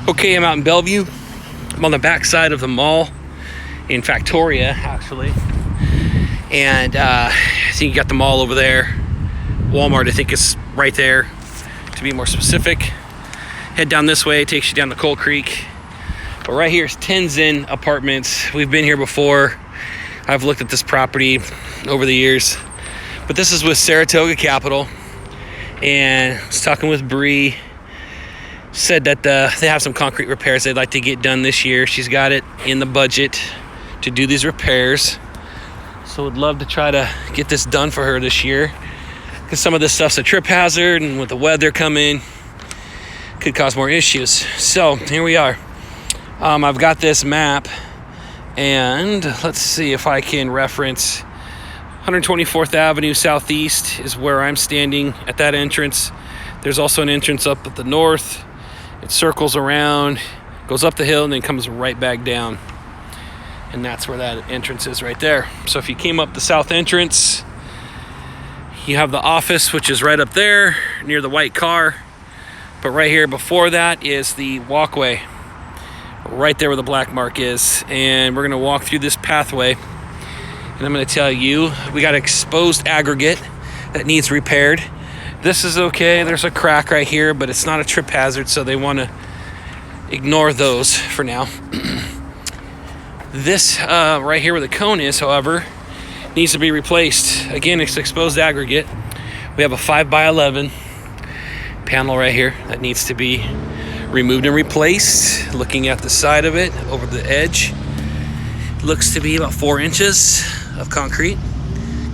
Okay, I'm out in Bellevue. I'm on the back side of the mall in Factoria, actually. And I think you got the mall over there. Walmart, I think, is right there, to be more specific. Head down this way, it takes you down to Coal Creek. But right here is Tenzen Apartments. We've been here before. I've looked at this property over the years. But this is with Saratoga Capital. And I was talking with Bree. Said that they have some concrete repairs they'd like to get done this year. She's got it in the budget to do these repairs. So would love to try to get this done for her this year. Because some of this stuff's a trip hazard, and with the weather coming, could cause more issues. So here we are. I've got this map, and let's see if I can reference 124th Avenue Southeast is where I'm standing at that entrance. There's also an entrance up at the north. It circles around, goes up the hill, and then comes right back down. And that's where that entrance is right there. So if you came up the south entrance, you have the office, which is right up there near the white car. But right here before that is the walkway, right there where the black mark is. And we're going to walk through this pathway. And I'm going to tell you, we got exposed aggregate that needs repaired. This is okay. There's a crack right here, but it's not a trip hazard, so they want to ignore those for now. This right here where the cone is, however, needs to be replaced. Again, it's exposed aggregate. We have a 5x11 panel right here that needs to be removed and replaced. Looking at the side of it, over the edge, it looks to be about 4 inches of concrete.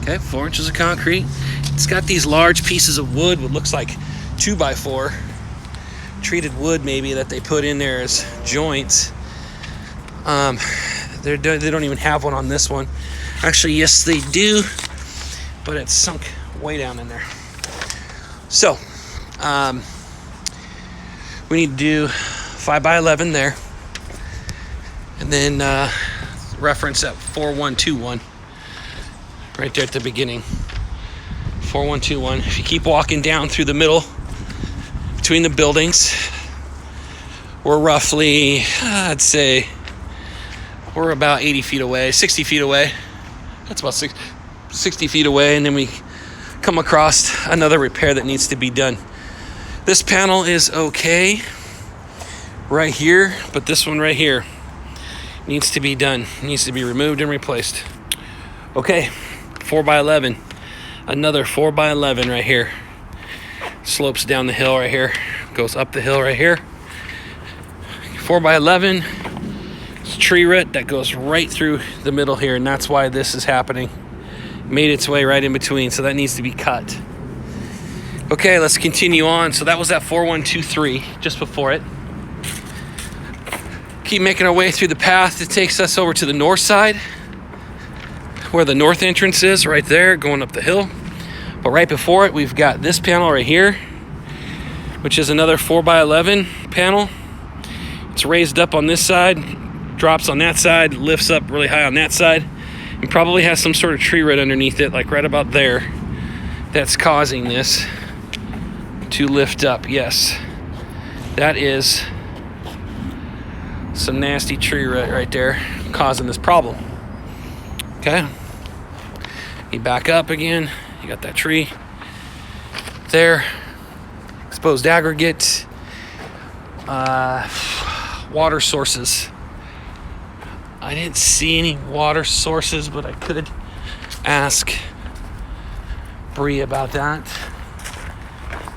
Okay, 4 inches of concrete. It's got these large pieces of wood, what looks like 2x4 treated wood maybe, that they put in there as joints. They don't even have one on this one. Actually, yes, they do, but it's sunk way down in there. So, we need to do 5x11 there, and then reference that 4121 right there at the beginning. 4121. If you keep walking down through the middle between the buildings, we're roughly, I'd say, we're about 80 feet away, 60 feet away. That's about 60 feet away, and then we come across another repair that needs to be done. This panel is okay right here, but this one right here needs to be done. It needs to be removed and replaced. Okay, 4x11. Another 4x11 right here. Slopes down the hill right here. Goes up the hill right here. 4x11. It's tree root that goes right through the middle here, and that's why this is happening. Made its way right in between, so that needs to be cut. Okay, let's continue on. So that was that 4123, just before it. Keep making our way through the path. It takes us over to the north side, where the north entrance is, right there, going up the hill. But right before it, we've got this panel right here, which is another 4x11 panel. It's raised up on this side, drops on that side, lifts up really high on that side, and probably has some sort of tree root underneath it, like right about there, that's causing this to lift up. Yes, that is some nasty tree root right there causing this problem. Okay, you back up again, you got that tree there, exposed aggregate, water sources. I didn't see any water sources, but I could ask Bree about that.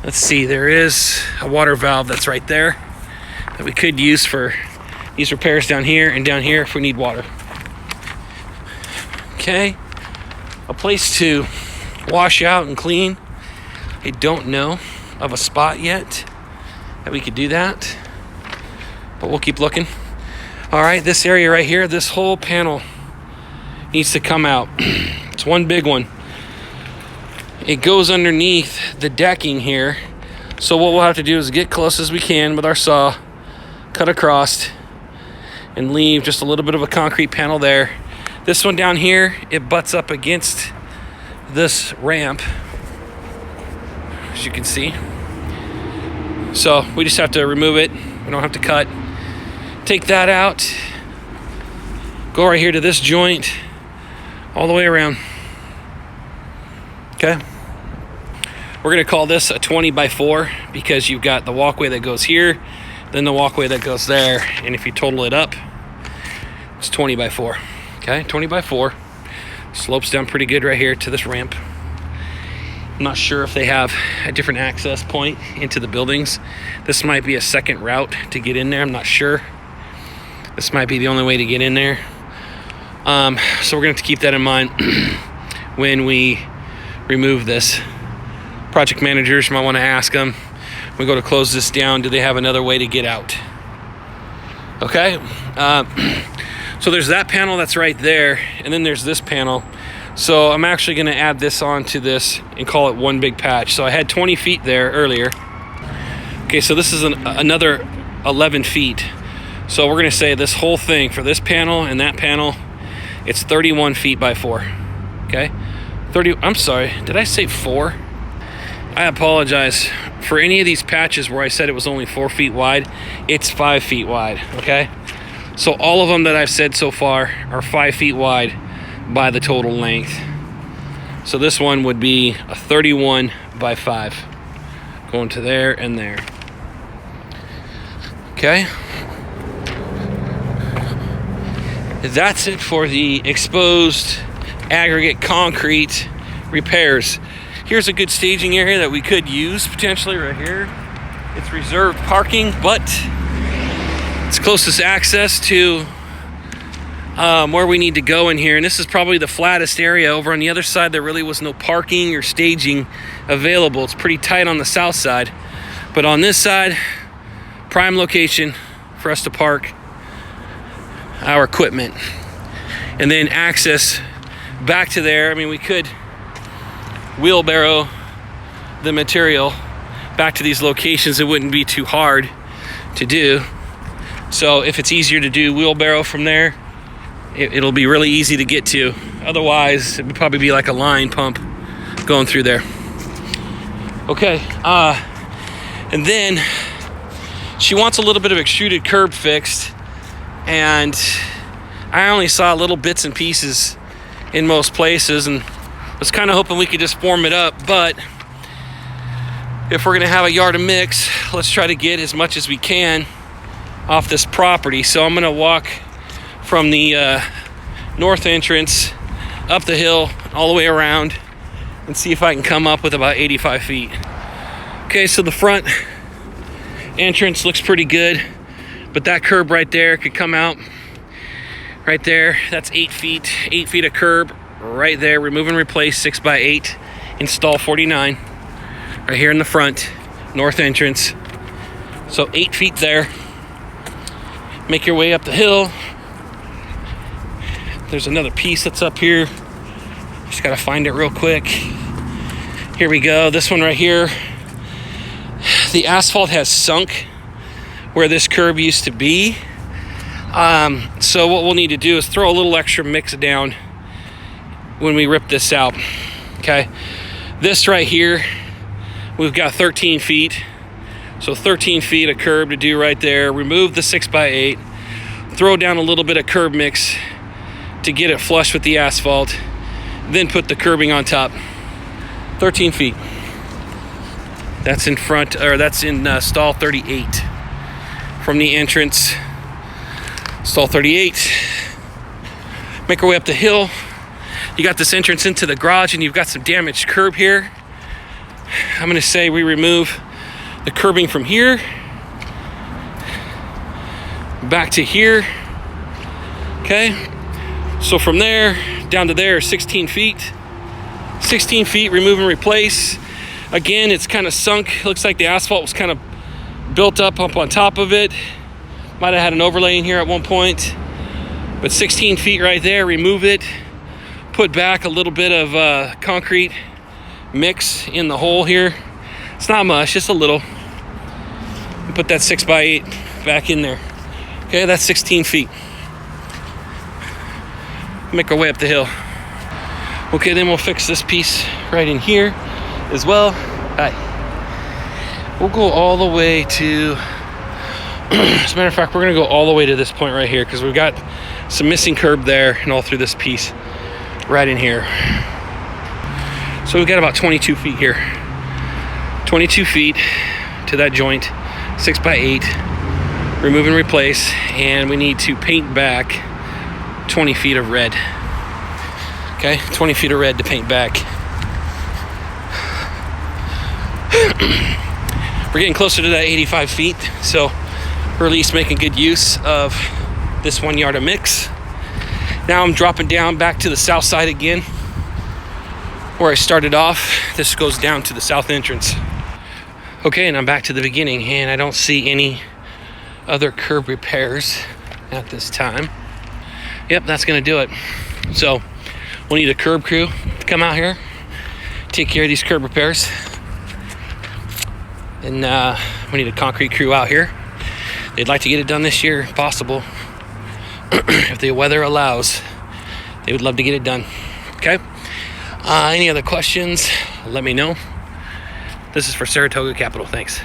Let's see, there is a water valve that's right there that we could use for these repairs down here and down here if we need water. Okay, a place to wash out and clean. I don't know of a spot yet that we could do that, but we'll keep looking. All right, this area right here, this whole panel needs to come out. It's one big one. It goes underneath the decking here. So what we'll have to do is get close as we can with our saw, cut across, and leave just a little bit of a concrete panel there. This one down here, it butts up against this ramp, as you can see. So we just have to remove it. We don't have to cut. Take that out. Go right here to this joint, all the way around. Okay. We're gonna call this a 20 by 4 because you've got the walkway that goes here, then the walkway that goes there, and if you total it up, it's 20 by 4. Okay, 20 by 4. Slopes down pretty good right here to this ramp. I'm not sure if they have a different access point into the buildings. This might be a second route to get in there. I'm not sure. This might be the only way to get in there. So we're gonna have to keep that in mind when we remove this. Project managers might want to ask them, when we go to close this down, do they have another way to get out? Okay. So there's that panel that's right there, and then there's this panel. So I'm actually going to add this onto this and call it one big patch. So I had 20 feet there earlier. Okay, so this is another 11 feet. So we're going to say this whole thing for this panel and that panel, it's 31 feet by 4. Okay, I'm sorry, did I say 4? I apologize. For any of these patches where I said it was only 4 feet wide, it's 5 feet wide, okay? So all of them that I've said so far are 5 feet wide by the total length. So this one would be a 31 by 5. Going to there and there. Okay? That's it for the exposed aggregate concrete repairs. Here's a good staging area that we could use potentially right here. It's reserved parking, but it's closest access to where we need to go in here. And this is probably the flattest area. Over on the other side, there really was no parking or staging available. It's pretty tight on the south side. But on this side, prime location for us to park our equipment. And then access back to there. I mean, we could wheelbarrow the material back to these locations. It wouldn't be too hard to do. So if it's easier to do wheelbarrow from there, it'll be really easy to get to. Otherwise, it would probably be like a line pump going through there. Okay, and then she wants a little bit of extruded curb fixed, and I only saw little bits and pieces in most places, and was kind of hoping we could just form it up. But if we're gonna have a yard of mix, let's try to get as much as we can off this property. So I'm gonna walk from the north entrance up the hill all the way around and see if I can come up with about 85 feet. Okay, so the front entrance looks pretty good, but that curb right there could come out right there. That's 8 feet of curb right there. Remove and replace 6 by 8. Install 49 right here in the front north entrance. So 8 feet there. Make your way up the hill. There's another piece that's up here. Just gotta find it real quick. Here we go. This one right here. The asphalt has sunk where this curb used to be. So what we'll need to do is throw a little extra mix down when we rip this out. Okay. This right here, we've got 13 feet. So 13 feet of curb to do right there. Remove the 6 by 8. Throw down a little bit of curb mix to get it flush with the asphalt. Then put the curbing on top. 13 feet. That's in front, or that's in stall 38. From the entrance, stall 38. Make our way up the hill. You got this entrance into the garage and you've got some damaged curb here. I'm gonna say we remove the curbing from here back to here. Okay, so from there down to there, 16 feet. 16 feet, remove and replace. Again, it's kind of sunk. Looks like the asphalt was kind of built up on top of it. Might have had an overlay in here at one point. But 16 feet right there, remove it. Put back a little bit of concrete mix in the hole here. It's not much, just a little. Put that 6 by 8 back in there. Okay, that's 16 feet. Make our way up the hill. Okay, then we'll fix this piece right in here as well. All right. We'll go all the way to As a matter of fact, we're gonna go all the way to this point right here because we've got some missing curb there and all through this piece right in here. So we've got about 22 feet here. 22 feet to that joint, 6x8, remove and replace, and we need to paint back 20 feet of red. Okay, 20 feet of red to paint back. We're getting closer to that 85 feet, so we're at least making good use of this 1 yard of mix. Now I'm dropping down back to the south side again, where I started off. This goes down to the south entrance. Okay, and I'm back to the beginning, and I don't see any other curb repairs at this time. Yep, that's gonna do it. So we'll need a curb crew to come out here, take care of these curb repairs. And we need a concrete crew out here. They'd like to get it done this year, if possible. If the weather allows, they would love to get it done. Okay? Any other questions, let me know. This is for Saratoga Capital. Thanks.